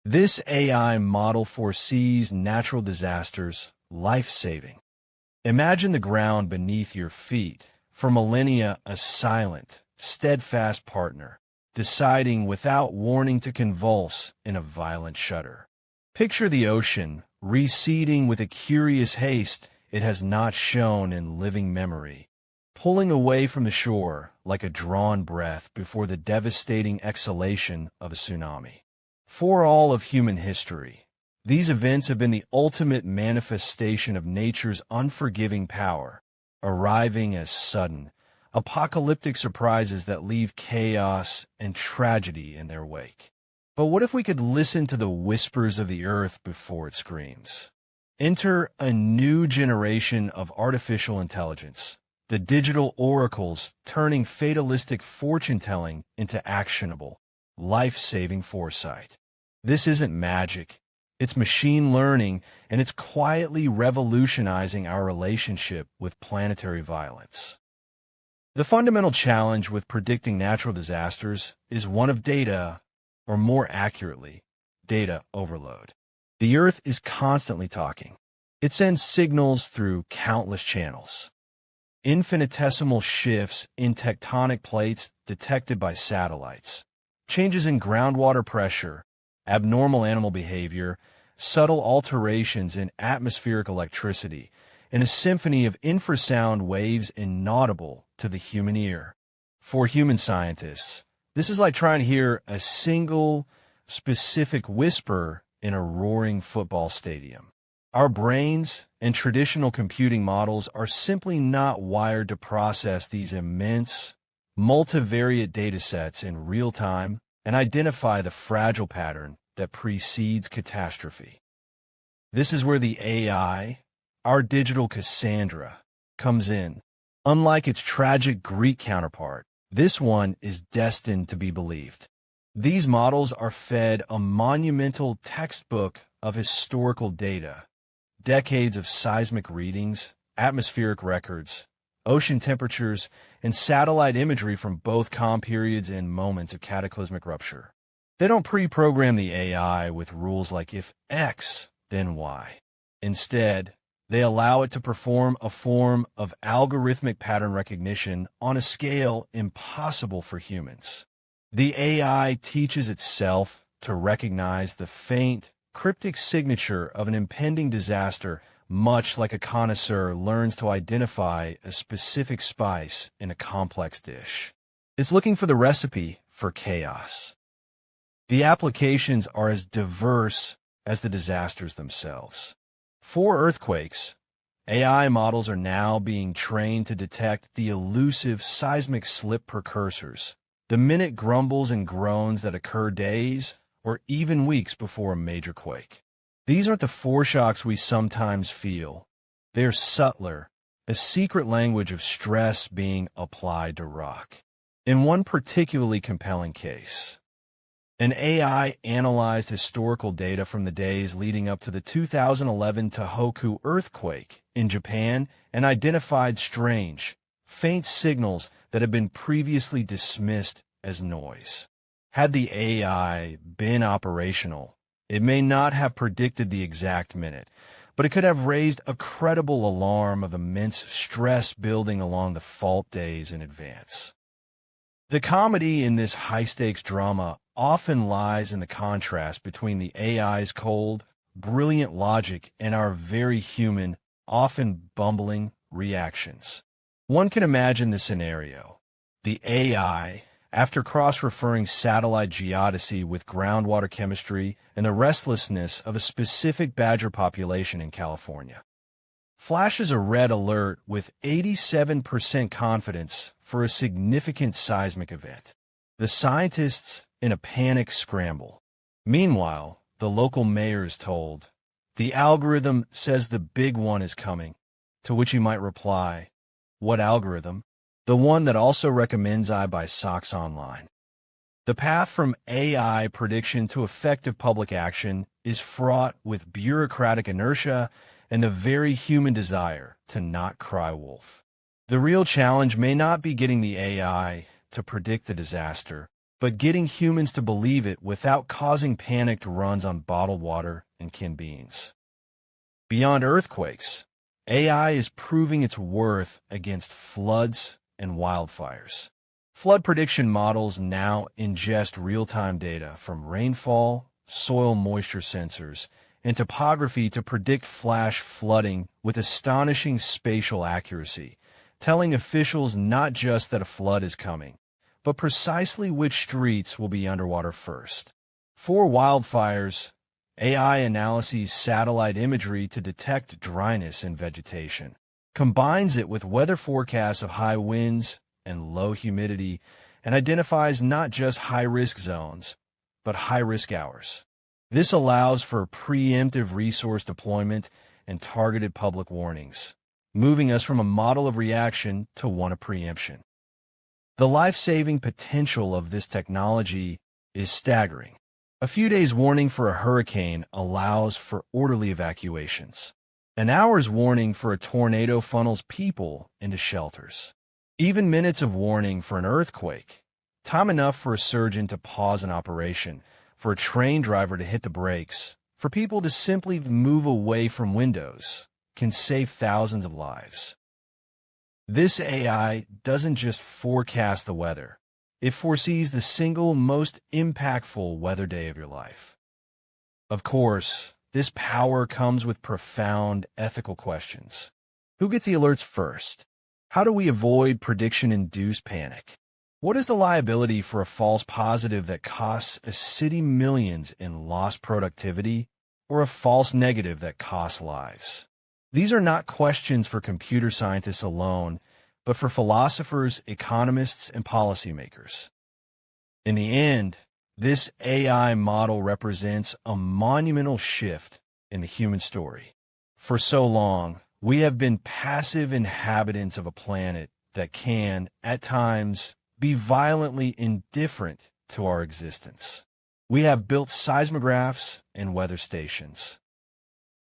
This AI model foresees natural disasters, life-saving. Imagine the ground beneath your feet, for millennia a silent, steadfast partner, deciding without warning to convulse in a violent shudder. Picture the ocean, receding with a curious haste it has not shown in living memory, pulling away from the shore like a drawn breath before the devastating exhalation of a tsunami. For all of human history, these events have been the ultimate manifestation of nature's unforgiving power, arriving as sudden, apocalyptic surprises that leave chaos and tragedy in their wake. But what if we could listen to the whispers of the earth before it screams? Enter a new generation of artificial intelligence, the digital oracles turning fatalistic fortune-telling into actionable, life-saving foresight. This isn't magic. It's machine learning, and it's quietly revolutionizing our relationship with planetary violence. The fundamental challenge with predicting natural disasters is one of data, or more accurately, data overload. The Earth is constantly talking. It sends signals through countless channels. Infinitesimal shifts in tectonic plates detected by satellites, changes in groundwater pressure, abnormal animal behavior, subtle alterations in atmospheric electricity, and a symphony of infrasound waves inaudible to the human ear. For human scientists, this is like trying to hear a single, specific whisper in a roaring football stadium. Our brains and traditional computing models are simply not wired to process these immense, multivariate datasets in real time and identify the fragile pattern that precedes catastrophe. This is where the AI, our digital Cassandra, comes in. Unlike its tragic Greek counterpart, this one is destined to be believed. These models are fed a monumental textbook of historical data, decades of seismic readings, atmospheric records, ocean temperatures, and satellite imagery from both calm periods and moments of cataclysmic rupture. They don't pre-program the AI with rules like if X, then Y. Instead, they allow it to perform a form of algorithmic pattern recognition on a scale impossible for humans. The AI teaches itself to recognize the faint, cryptic signature of an impending disaster, much like a connoisseur learns to identify a specific spice in a complex dish. It's looking for the recipe for chaos. The applications are as diverse as the disasters themselves. For earthquakes, AI models are now being trained to detect the elusive seismic slip precursors, the minute grumbles and groans that occur days or even weeks before a major quake. These aren't the foreshocks we sometimes feel. They're subtler, a secret language of stress being applied to rock. In one particularly compelling case, an AI analyzed historical data from the days leading up to the 2011 Tohoku earthquake in Japan and identified strange, faint signals that had been previously dismissed as noise. Had the AI been operational, it may not have predicted the exact minute, but it could have raised a credible alarm of immense stress building along the fault days in advance. The comedy in this high-stakes drama often lies in the contrast between the AI's cold, brilliant logic and our very human, often bumbling reactions. One can imagine the scenario. The AI, after cross-referring satellite geodesy with groundwater chemistry and the restlessness of a specific badger population in California, flashes a red alert with 87% confidence for a significant seismic event. The scientists in a panic scramble. Meanwhile, the local mayor is told, "The algorithm says the big one is coming," to which he might reply, "What algorithm?" "The one that also recommends I buy socks online." The path from AI prediction to effective public action is fraught with bureaucratic inertia and the very human desire to not cry wolf. The real challenge may not be getting the AI to predict the disaster, but getting humans to believe it without causing panicked runs on bottled water and canned beans. Beyond earthquakes, AI is proving its worth against floods and wildfires. Flood prediction models now ingest real-time data from rainfall, soil moisture sensors, and topography to predict flash flooding with astonishing spatial accuracy, telling officials not just that a flood is coming, but precisely which streets will be underwater first. For wildfires, AI analyses satellite imagery to detect dryness in vegetation, combines it with weather forecasts of high winds and low humidity, and identifies not just high-risk zones, but high-risk hours. This allows for preemptive resource deployment and targeted public warnings, moving us from a model of reaction to one of preemption. The life-saving potential of this technology is staggering. A few days' warning for a hurricane allows for orderly evacuations. An hour's warning for a tornado funnels people into shelters. Even minutes of warning for an earthquake, time enough for a surgeon to pause an operation, for a train driver to hit the brakes, for people to simply move away from windows, can save thousands of lives. This AI doesn't just forecast the weather. It foresees the single most impactful weather day of your life. Of course, this power comes with profound ethical questions. Who gets the alerts first? How do we avoid prediction-induced panic? What is the liability for a false positive that costs a city millions in lost productivity, or a false negative that costs lives? These are not questions for computer scientists alone, but for philosophers, economists, and policymakers. In the end, this AI model represents a monumental shift in the human story. For so long, we have been passive inhabitants of a planet that can, at times, be violently indifferent to our existence. We have built seismographs and weather stations,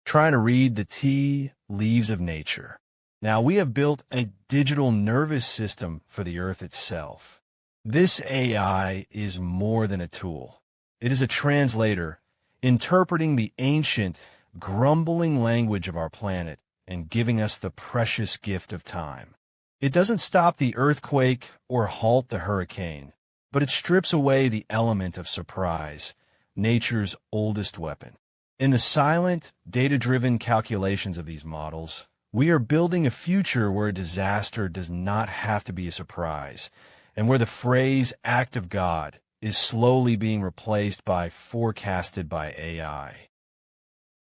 trying to read the tea leaves of nature. Now we have built a digital nervous system for the Earth itself. This AI is more than a tool. It is a translator, interpreting the ancient, grumbling language of our planet and giving us the precious gift of time. It doesn't stop the earthquake or halt the hurricane, but it strips away the element of surprise, nature's oldest weapon. In the silent, data-driven calculations of these models, we are building a future where a disaster does not have to be a surprise, and where the phrase act of God is slowly being replaced by forecasted by AI.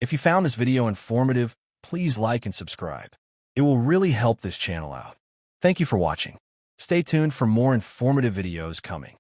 If you found this video informative, please like and subscribe. It will really help this channel out. Thank you for watching. Stay tuned for more informative videos coming.